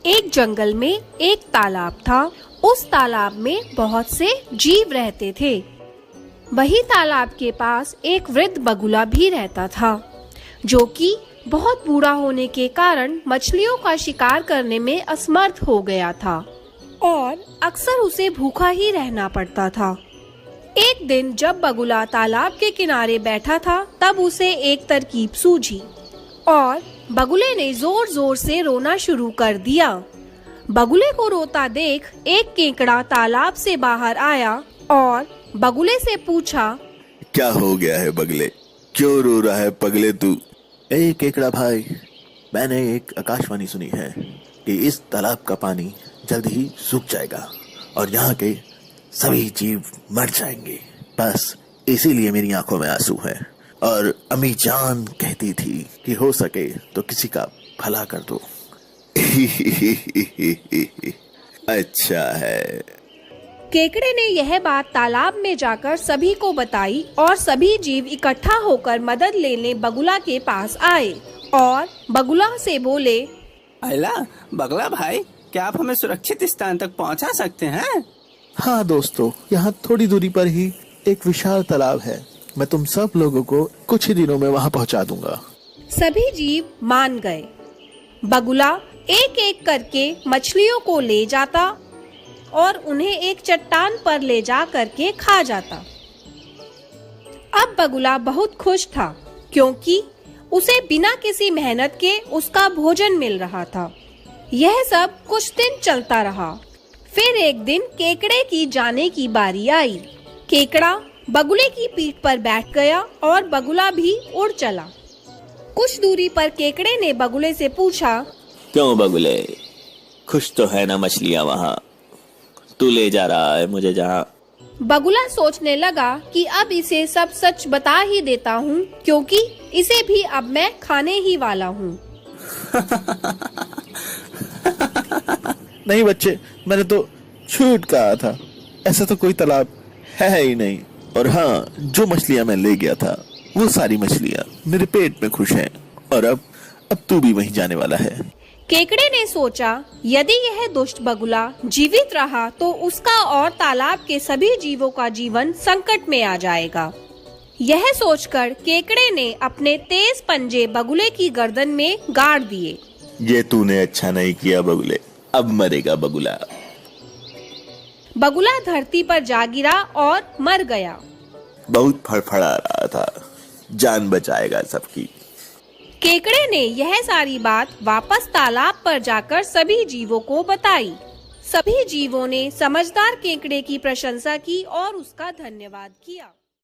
एक जंगल में एक तालाब था। उस तालाब में बहुत से जीव रहते थे। वही तालाब के पास एक वृद्ध बगुला भी रहता था, जो कि बहुत बूढ़ा होने के कारण मछलियों का शिकार करने में असमर्थ हो गया था और अक्सर उसे भूखा ही रहना पड़ता था। एक दिन जब बगुला तालाब के किनारे बैठा था, तब उसे एक तरकीब सूझी और बगुले ने जोर जोर से रोना शुरू कर दिया। बगुले को रोता देख एक केकड़ा तालाब से बाहर आया और बगुले से पूछा, क्या हो गया है बगले, क्यों रो रहा है पगले तू? ए केकड़ा भाई, मैंने एक आकाशवाणी सुनी है कि इस तालाब का पानी जल्द ही सूख जाएगा और यहाँ के सभी जीव मर जाएंगे। बस इसीलिए मेरी आंखों में आंसू है और अम्मी जान कहती थी कि हो सके तो किसी का भला कर दो। अच्छा है। केकड़े ने यह बात तालाब में जाकर सभी को बताई और सभी जीव इकट्ठा होकर मदद लेने बगुला के पास आए और बगुला से बोले, अला बगला भाई, क्या आप हमें सुरक्षित स्थान तक पहुंचा सकते हैं? हाँ दोस्तों, यहाँ थोड़ी दूरी पर ही एक विशाल तालाब है। मैं तुम सब लोगों को कुछ ही दिनों में वहाँ पहुँचा दूंगा। सभी जीव मान गए। बगुला एक एक करके मछलियों को ले जाता और उन्हें एक चट्टान पर ले जा करके खा जाता। अब बगुला बहुत खुश था, क्योंकि उसे बिना किसी मेहनत के उसका भोजन मिल रहा था। यह सब कुछ दिन चलता रहा। फिर एक दिन केकड़े की जाने की बारी आई। केकड़ा बगुले की पीठ पर बैठ गया और बगुला भी उड़ चला। कुछ दूरी पर केकड़े ने बगुले से पूछा, क्यों बगुले, खुश तो है ना मछलियाँ वहाँ? तू ले जा रहा है मुझे जहाँ। बगुला सोचने लगा कि अब इसे सब सच बता ही देता हूँ, क्योंकि इसे भी अब मैं खाने ही वाला हूँ। नहीं बच्चे, मैंने तो झूठ कहा था। ऐसा तो कोई तालाब है ही नहीं। और हाँ, जो मछलियाँ मैं ले गया था वो सारी मछलियाँ मेरे पेट में खुश हैं और अब तू भी वहीं जाने वाला है। केकड़े ने सोचा, यदि यह दुष्ट बगुला जीवित रहा तो उसका और तालाब के सभी जीवों का जीवन संकट में आ जाएगा। यह सोचकर केकड़े ने अपने तेज पंजे बगुले की गर्दन में गाड़ दिए। ये तूने अच्छा नहीं किया बगुले, अब मरेगा बगुला। बगुला धरती पर जा गिरा और मर गया। बहुत फड़फड़ा रहा था, जान बचाएगा सबकी। केकड़े ने यह सारी बात वापस तालाब पर जाकर सभी जीवों को बताई। सभी जीवों ने समझदार केकड़े की प्रशंसा की और उसका धन्यवाद किया।